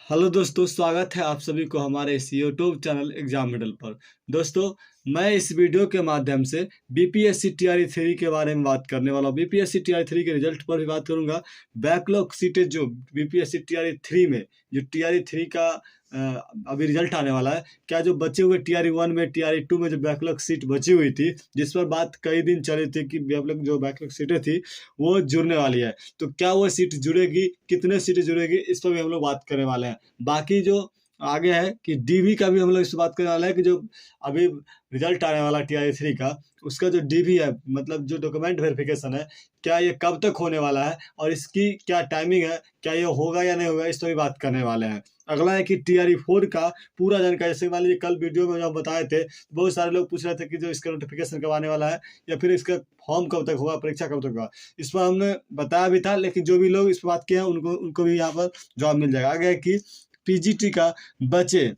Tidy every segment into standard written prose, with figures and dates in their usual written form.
Hello दोस्तों, स्वागत है आप सभी को हमारे इस यूट्यूब चैनल एग्जाम मिडल पर। दोस्तों, मैं इस वीडियो के माध्यम से बीपीएससी टीआरई 3 के बारे में बात करने वाला हूँ। बीपीएससी टीआरई 3 के रिजल्ट पर भी बात करूंगा। बैकलॉग सीटें जो बीपीएससी टीआरई 3 में जो टीआरई 3 का अभी रिजल्ट आने वाला है, क्या जो बचे हुए टीआरई 1 में टीआरई 2 में जो बैकलॉग सीट बची हुई थी, जिस पर बात कई दिन चली थी कि बैकलॉग सीटें थी वो जुड़ने वाली है, तो क्या वो सीट जुड़ेगी, कितने सीटें जुड़ेगी, इस पर भी हम लोग बात करने वाले हैं। बाकी जो आगे है कि डीवी का भी हम लोग इस बात करने वाला है कि जो अभी रिजल्ट आने वाला टीआरई 3 का, उसका जो डीवी है, मतलब जो डॉक्यूमेंट वेरिफिकेशन है, क्या ये कब तक होने वाला है और इसकी क्या टाइमिंग है, क्या ये होगा या नहीं होगा, इस पर भी बात करने वाले हैं। अगला है कि टीआरई 4 का पूरा जानकारी, जैसे मान लीजिए कल वीडियो में जो हम बताए थे, बहुत सारे लोग पूछ रहे थे कि जो इसका नोटिफिकेशन कब आने वाला है या फिर इसका फॉर्म कब तक होगा, परीक्षा कब तक होगा। इस पर हमने बताया भी था, लेकिन जो भी लोग इस पर बात किए हैं उनको उनको भी यहाँ पर जवाब मिल जाएगा। आगे है कि पीजीटी का बचे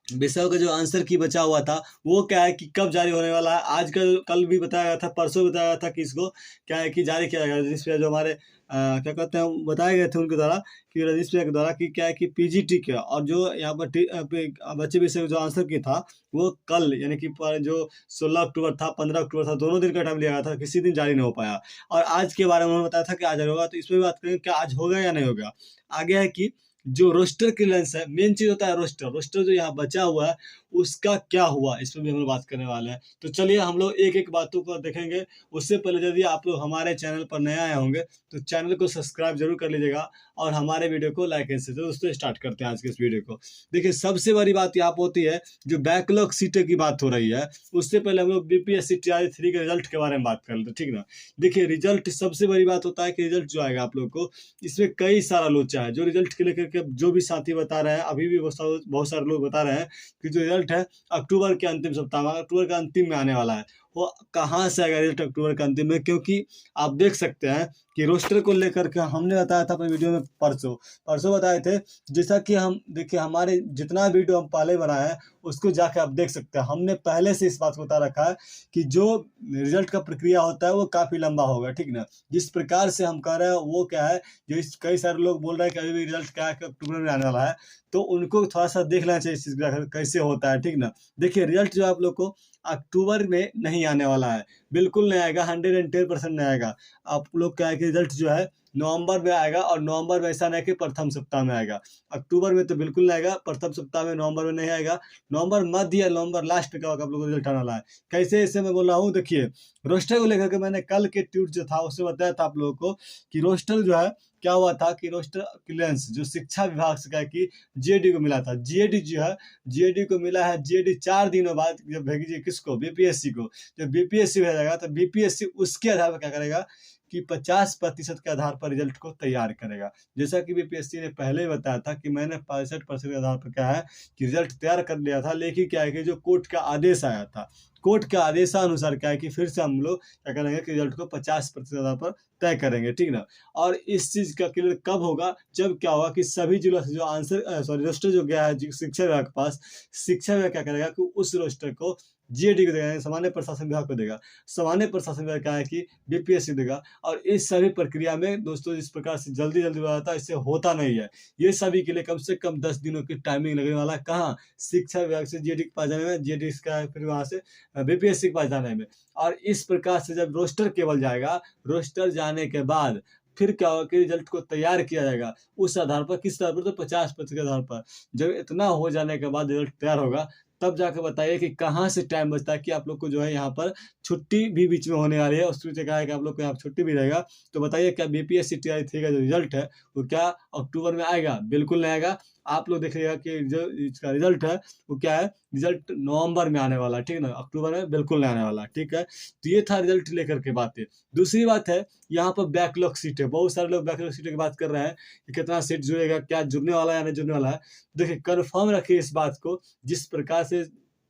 विषयों का जो आंसर की बचा हुआ था वो क्या है कि कब जारी होने वाला है। आज कल भी बताया गया था, परसों बताया गया था कि इसको क्या है कि जारी किया जाएगा। जिस पे जो हमारे क्या कहते हैं बताए गए थे उनके द्वारा कि रजिस्ट्री के द्वारा कि क्या है कि पीजीटी के और जो यहाँ पर बच्चे विषय जो आंसर की था वो कल यानी कि जो 16 अक्टूबर था, 15 अक्टूबर था, दोनों दिन का टाइम लिया गया था, किसी दिन जारी नहीं हो पाया। और आज के बारे में उन्होंने बताया था कि आज होगा, तो इस पर भी बात करेंगे क्या आज होगा या नहीं होगा। आगे है कि जो रोस्टर क्लियरेंस है, मेन चीज होता है रोस्टर जो यहाँ बचा हुआ है उसका क्या हुआ, इस पर भी हम लोग बात करने वाले हैं। तो चलिए हम लोग एक एक बातों को देखेंगे। उससे पहले यदि आप लोग हमारे चैनल पर नए आए होंगे तो चैनल को सब्सक्राइब जरूर कर लीजिएगा और हमारे वीडियो को लाइक एंड शेयर। तो दोस्तों स्टार्ट करते हैं आज के इस वीडियो को। देखिए, सबसे बड़ी बात यहाँ पर होती है जो बैकलॉग सीटें की बात हो रही है, उससे पहले हम लोग बीपीएससी टीआरई 3 के रिजल्ट के बारे में बात कर लेते हैं, ठीक ना। देखिए, रिजल्ट सबसे बड़ी बात होता है कि रिजल्ट जो आएगा आप लोग को, इसमें कई सारा लोचा है। जो रिजल्ट के लेकर के जो भी साथी बता रहे हैं, अभी भी बहुत सारे लोग बता रहे हैं कि जो रिजल्ट है अक्टूबर के अंतिम सप्ताह में, अक्टूबर के अंतिम में आने वाला है। वो कहाँ से आएगा रिजल्ट अक्टूबर के अंतिम में, क्योंकि आप देख सकते हैं कि रोस्टर को लेकर के हमने बताया था अपने वीडियो में परसों परसों बताए थे। जैसा कि हम देखिए, हमारे जितना वीडियो हम पहले बनाए हैं उसको जाके आप देख सकते हैं। हमने पहले से इस बात को बता रखा है कि जो रिजल्ट का प्रक्रिया होता है वो काफ़ी लंबा होगा, ठीक ना। जिस प्रकार से हम कह रहे हैं वो क्या है, जो इस कई सारे लोग बोल रहे हैं कि अभी भी रिजल्ट क्या है कि अक्टूबर में आने वाला है, तो उनको थोड़ा सा देख लेना चाहिए इस चीज़ का कैसे होता है, ठीक ना। देखिए, रिजल्ट जो आप लोग को अक्टूबर में नहीं आने वाला है, बिल्कुल नहीं आएगा, 110% नहीं आएगा। आप लोग क्या है कि रिजल्ट जो है नवंबर में आएगा, और नवंबर में ऐसा नहीं कि प्रथम सप्ताह में आएगा। अक्टूबर में तो बिल्कुल नहीं आएगा, प्रथम सप्ताह में, नवंबर में नहीं आएगा। नवंबर मध्य या नवंबर लास्ट में क्या होगा आप लोगों को रिजल्ट आने वाला है। कैसे इसे मैं बोल रहा हूँ, देखिए रोस्टर को लेकर के मैंने कल के ट्वीट जो था उसमें बताया था आप लोगों को कि रोस्टर जो है क्या हुआ था कि रोस्टर क्लियरेंस जो शिक्षा विभाग से क्या कि जीएडी को मिला था। जीएडी जो है, जीएडी को मिला है। जीएडी 4 दिनों बाद जब भेजी किसको, बीपीएससी को। जब बीपीएससी भेजेगा तो बीपीएससी उसके आधार पर क्या करेगा कि 50% के आधार पर रिजल्ट को तैयार करेगा। जैसा कि बीपीएससी ने पहले ही बताया था कि मैंने 65% के आधार पर क्या है कि रिजल्ट तैयार कर लिया था, लेकिन क्या है कि जो कोर्ट का आदेश आया था, कोर्ट के आदेशानुसार क्या है कि फिर से हम लोग क्या करेंगे कि रिजल्ट को 50% आधार पर तय करेंगे, ठीक ना। और इस चीज़ का क्लियर कब होगा, जब क्या होगा कि सभी जिलों से जो आंसर रोस्टर जो गया है शिक्षा विभाग के पास, शिक्षा विभाग क्या करेगा कि उस रोस्टर को जीएडी को देगा, सामान्य प्रशासन विभाग को देगा। सामान्य प्रशासन विभाग क्या है कि बीपीएससी देगा। और इस सभी प्रक्रिया में दोस्तों इस प्रकार से जल्दी हो जाता है, इससे होता नहीं है। ये सभी के लिए कम से कम 10 दिनों की टाइमिंग लगने वाला है। कहाँ, शिक्षा विभाग से जीएडी के पास जाने में, जीएडी का फिर वहाँ से बीपीएससी के पास जाने में। और इस प्रकार से जब रोस्टर केवल जाएगा, रोस्टर जाने के बाद फिर क्या होगा कि रिजल्ट को तैयार किया जाएगा उस आधार पर, किस आधार पर, तो 50% के आधार पर। जब इतना हो जाने के बाद रिजल्ट तैयार होगा, तब जाकर बताइए कि कहाँ से टाइम बचता है कि आप लोग को जो है यहाँ पर छुट्टी भी बीच में होने वाली है। उसमें से कहा है कि आप लोग को यहाँ छुट्टी भी रहेगा। तो बताइए क्या बीपीएससी टीआरई 3 का जो रिजल्ट है वो क्या अक्टूबर में आएगा? बिल्कुल नहीं आएगा। आप लोग देखिएगा कि जो इसका रिजल्ट है वो क्या है, रिजल्ट नवंबर में आने वाला है, ठीक ना। अक्टूबर में बिल्कुल नहीं आने वाला, ठीक है। तो ये था रिजल्ट लेकर के बातें। दूसरी बात है यहाँ पर बैकलॉग सीट है। बहुत सारे लोग बैकलॉग सीटों की बात कर रहे हैं कि कितना सीट जुड़ेगा, क्या जुड़ने वाला है या नहीं जुड़ने वाला है। देखिए, कन्फर्म रखिए इस बात को। जिस प्रकार से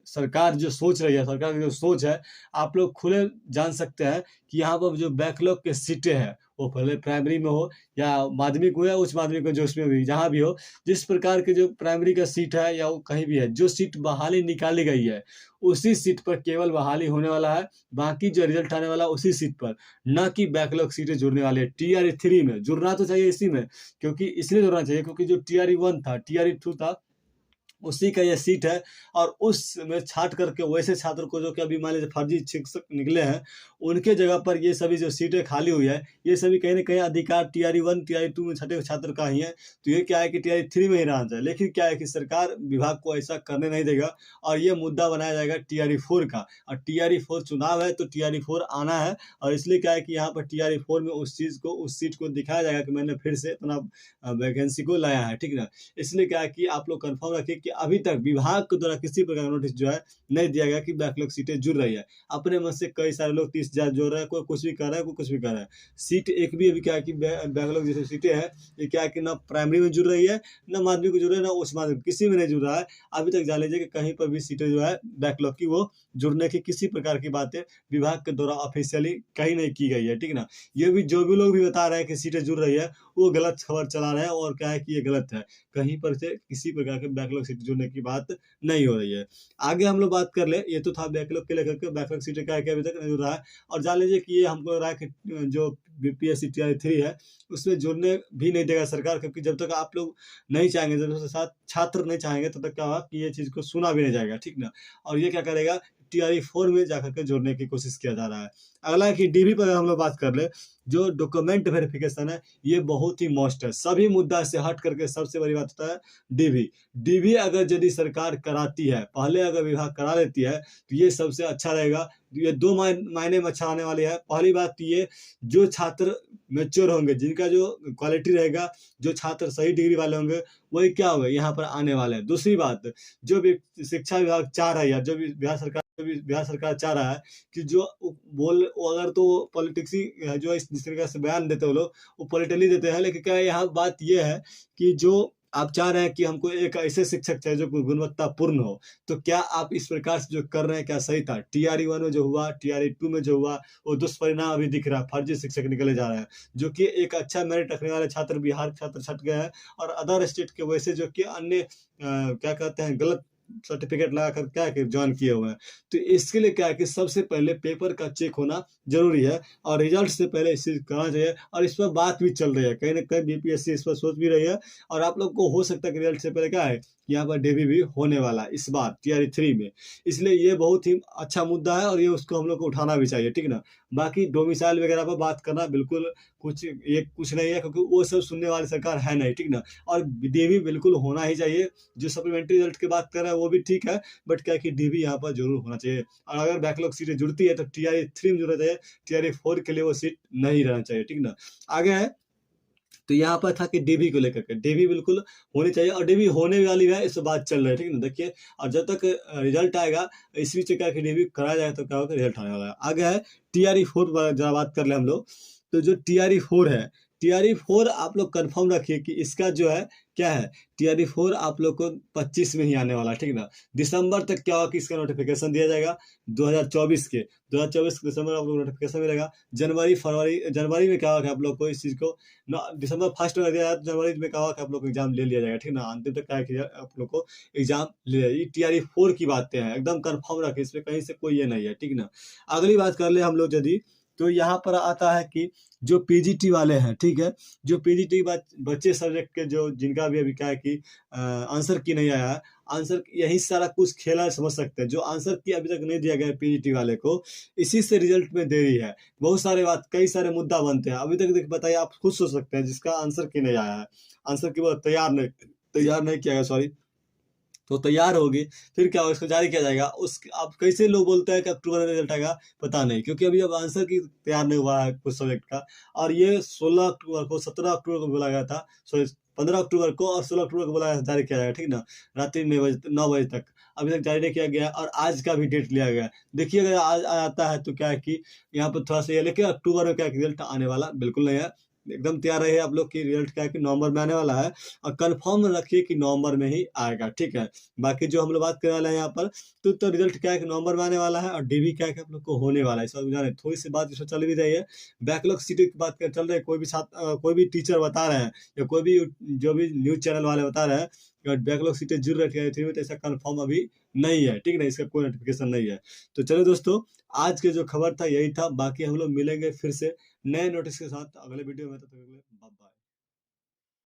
सरकार जो सोच रही है, सरकार की जो सोच है, आप लोग खुले जान सकते हैं कि यहाँ पर जो बैकलॉग के सीटें हैं वो भले प्राइमरी में हो या माध्यमिक हो या उच्च माध्यमिक हो, जो उसमें भी जहाँ भी हो, जिस प्रकार के जो प्राइमरी का सीट है या वो कहीं भी है, जो सीट बहाली निकाली गई है, उसी सीट पर केवल बहाली होने वाला है। बाकी जो रिज़ल्ट आने वाला है उसी सीट पर, ना कि बैकलॉग सीटें जुड़ने वाली है। टीआरई 3 में जुड़ना तो चाहिए इसी में, क्योंकि इसलिए जुड़ना चाहिए क्योंकि जो टीआरई 1 था, टीआरई 2 था, उसी का ये सीट है। और उसमें छाँट करके वैसे छात्र को जो कि अभी मान लीजिए फर्जी शिक्षक निकले हैं, उनके जगह पर ये सभी जो सीटें खाली हुई है, ये सभी कहीं न कहीं अधिकार टीआरई 1, टीआरई 2 में छठे छात्र का ही है। तो ये क्या है कि टीआरई 3 में ही रहना चाहिए। लेकिन क्या है कि सरकार विभाग को ऐसा करने नहीं देगा और ये मुद्दा बनाया जाएगा टीआरई 4 का। और टीआरई 4 चुनाव है, तो टीआरई 4 आना है। और इसलिए क्या है कि यहाँ पर टीआरई 4 में उस चीज़ को, उस सीट को दिखाया जाएगा कि मैंने फिर से इतना वैकेंसी को लाया है, ठीक ना? इसलिए क्या है कि आप लोग कन्फर्म रखिए कि अभी तक विभाग के द्वारा किसी प्रकार का नोटिस जो है नहीं दिया गया कि बैकलॉग सीटें जुड़ रही है। अपने मन से कई सारे लोग 30,000 जोड़ रहे हैं, कोई कुछ भी कर रहा है, कोई कुछ भी कर रहा है। सीट एक भी अभी क्या है कि बैकलॉग जैसे सीटें हैं, ये क्या है कि ना प्राइमरी में जुड़ रही है, ना माध्यमिक में जुड़ रही है, ना उच्च माध्यमिक, किसी में नहीं जुड़ रहा है। अभी तक जान लीजिए कि कहीं पर भी सीटें जो है बैकलॉग की, वो जुड़ने की किसी प्रकार की बातें विभाग के द्वारा ऑफिशियली कहीं नहीं की गई है, ठीक ना? ये भी जो भी लोग भी बता रहे हैं कि सीटें जुड़ रही है, वो गलत खबर चला रहे हैं और क्या है कि ये गलत है। कहीं पर से किसी प्रकार के बैकलॉग सीट जुड़ने की बात नहीं हो रही है। आगे हम लोग बात कर ले, ये तो था बैकलॉग के लेकर के, बैकलॉग सीटें क्या है कि अभी तक नहीं जुड़ रहा है। और जान लीजिए कि ये हमको लग रहा है कि जो बीपीएससी टीआरई 3 है, उसमें जुड़ने भी नहीं देगा सरकार, क्योंकि जब तक आप लोग नहीं चाहेंगे, जब तक साथ छात्र नहीं चाहेंगे, तब तक क्या होगा कि ये चीज़ को सुना भी नहीं जाएगा, ठीक ना? और ये क्या करेगा, टीआरई 4 में जाकर के जोड़ने की कोशिश किया जा रहा है। अगला है कि डीबी पर हम लोग बात कर ले, जो डॉक्यूमेंट वेरिफिकेशन है, ये बहुत ही मस्ट है। सभी मुद्दा से हट करके सबसे बड़ी बात होता है डीबी। डीबी अगर यदि सरकार कराती है, पहले अगर विभाग करा लेती है, तो ये सबसे अच्छा रहेगा। ये 2 मायने में अच्छा आने वाली है। पहली बात तो ये, जो छात्र मैच्योर होंगे, जिनका जो क्वालिटी रहेगा, जो छात्र सही डिग्री वाले होंगे, वही क्या होंगे, यहाँ पर आने वाले हैं। दूसरी बात, जो भी शिक्षा विभाग चाह रहा है, या जो भी बिहार सरकार चाह रहा है कि जो वो अगर तो पॉलिटिक्सी जो इस तरीके से बयान देते हैं वो लोग, वो पॉलिटिकली देते हैं। लेकिन क्या है, यहाँ बात ये है कि जो आप चाह रहे हैं कि हमको एक ऐसे शिक्षक चाहिए जो गुणवत्तापूर्ण हो, तो क्या आप इस प्रकार से जो कर रहे हैं, क्या सही था? टीआरई 1 में जो हुआ, टीआरई 2 में जो हुआ, वो दुष्परिणाम अभी दिख रहा है। फर्जी शिक्षक निकले जा रहे हैं, जो कि एक अच्छा मेरिट रखने वाले छात्र, बिहार के छात्र छट गए हैं, और अदर स्टेट के वैसे जो कि अन्य क्या कहते हैं, गलत सर्टिफिकेट लगा कर क्या है कि जॉइन किए हुए हैं। तो इसके लिए क्या है कि सबसे पहले पेपर का चेक होना ज़रूरी है, और रिजल्ट से पहले इस चीज़ करना चाहिए। और इस पर बात भी चल रही है, कहीं न कहीं बीपीएससी इस पर सोच भी रही है। और आप लोग को हो सकता है कि रिजल्ट से पहले क्या है, यहाँ पर डीबी भी होने वाला है इस बार टीआरई 3 में। इसलिए ये बहुत ही अच्छा मुद्दा है, और ये उसको हम लोग को उठाना भी चाहिए, ठीक ना? बाकी डोमिसाइल वगैरह पर बात करना बिल्कुल कुछ नहीं है, क्योंकि वो सब सुनने वाली सरकार है नहीं, ठीक ना? और डीबी बिल्कुल होना ही चाहिए। जो सप्लीमेंट्री रिजल्ट की बात कर रहा है वो भी ठीक है, बट क्या है कि डीबी यहाँ पर ज़रूर होना चाहिए। और अगर बैकलॉग सीटें जुड़ती है तो टीआरई 3 में जुड़ना चाहिए, टीआरई 4 के लिए वो सीट नहीं रहना चाहिए, ठीक ना? आगे है, तो यहाँ पर था कि डीबी को लेकर के, डीबी बिल्कुल होनी चाहिए, और डीबी होने वाली है, इस पर बात चल रही है, ठीक है ना? देखिए, और जब तक रिजल्ट आएगा, इस बीच क्या है कि डीबी कराया जाएगा, तो क्या होगा, रिजल्ट आने वाला है। आगे है टीआरई 4 पर जरा बात कर ले हम लोग। तो जो टीआरई 4 है, टीआरई 4 आप लोग कंफर्म रखिए कि इसका जो है क्या है, टीआरई 4 आप लोग को 25 में ही आने वाला है, ठीक ना? दिसंबर तक क्या होगा कि इसका नोटिफिकेशन दिया जाएगा 2024 के, 2024 के दिसंबर में आप लोग को नोटिफिकेशन मिलेगा। जनवरी में क्या होगा कि आप लोग को इस चीज़ को दिसंबर फर्स्ट में दिया जाएगा, तो जनवरी में क्या होगा कि आप लोग को एग्जाम ले लिया जाएगा, ठीक ना? अंतिम तक क्या है कि आप लोग को एग्जाम ले, ये टीआरई 4 की बातें हैं, एकदम कंफर्म रखिए, इसमें कहीं से कोई ये नहीं है, ठीक ना? अगली बात कर ले हम लोग यदि, तो यहाँ पर आता है कि जो पीजीटी वाले हैं, ठीक है, जो पीजीटी बच्चे सब्जेक्ट के, जो जिनका भी अभी क्या है कि आंसर की नहीं आया है, आंसर यही सारा कुछ खेला समझ सकते हैं। जो आंसर की अभी तक नहीं दिया गया है पीजीटी वाले को, इसी से रिजल्ट में देरी है। बहुत सारे कई सारे मुद्दा बनते हैं, अभी तक बताइए, आप खुद सोच सकते हैं, जिसका आंसर की नहीं आया है, आंसर की वो तैयार नहीं किया गया, सॉरी, तो तैयार होगी, फिर क्या होगा, इसको जारी किया जाएगा। अब कैसे लोग बोलते हैं कि अक्टूबर में रिजल्ट आएगा, पता नहीं, क्योंकि अभी अब आंसर की तैयार नहीं हुआ है कुछ सब्जेक्ट का। और ये 16 अक्टूबर को, 17 अक्टूबर को बोला गया था, सॉरी 15 अक्टूबर को और 16 अक्टूबर को बोला गया, जारी किया जाएगा, ठीक ना? रात्रि 9 बजे तक, अभी तक जारी नहीं किया गया, और आज का भी डेट लिया गया। देखिए, अगर आज आता है तो क्या है कि यहाँ पर थोड़ा सा ये, लेकिन अक्टूबर में क्या रिजल्ट आने वाला बिल्कुल नहीं है। एकदम तैयार रहिए आप लोग की रिजल्ट क्या है कि नवंबर में आने वाला है, और कंफर्म रखिए कि नवंबर में ही आएगा, ठीक है। बाकी जो हम लोग बात करने वाले हैं यहाँ पर, तो रिजल्ट क्या है कि नवंबर में आने वाला है, और डीबी क्या है कि आप लोग को होने वाला है, सब जाने थोड़ी सी बात इसमें चल भी रही है। बैकलॉग सीट की बात कर चल रही है, कोई भी कोई भी टीचर बता रहे हैं या कोई भी जो भी न्यूज चैनल वाले बता रहे हैं कि बैकलॉग सीटें जुड़ रही है तो ऐसा कंफर्म अभी नहीं है, ठीक है ना, इसका कोई नोटिफिकेशन नहीं है। तो चलो दोस्तों, आज के जो खबर था यही था, बाकी हम लोग मिलेंगे फिर से नए नोटिस के साथ अगले वीडियो में, तब तक के लिए बाय बाय।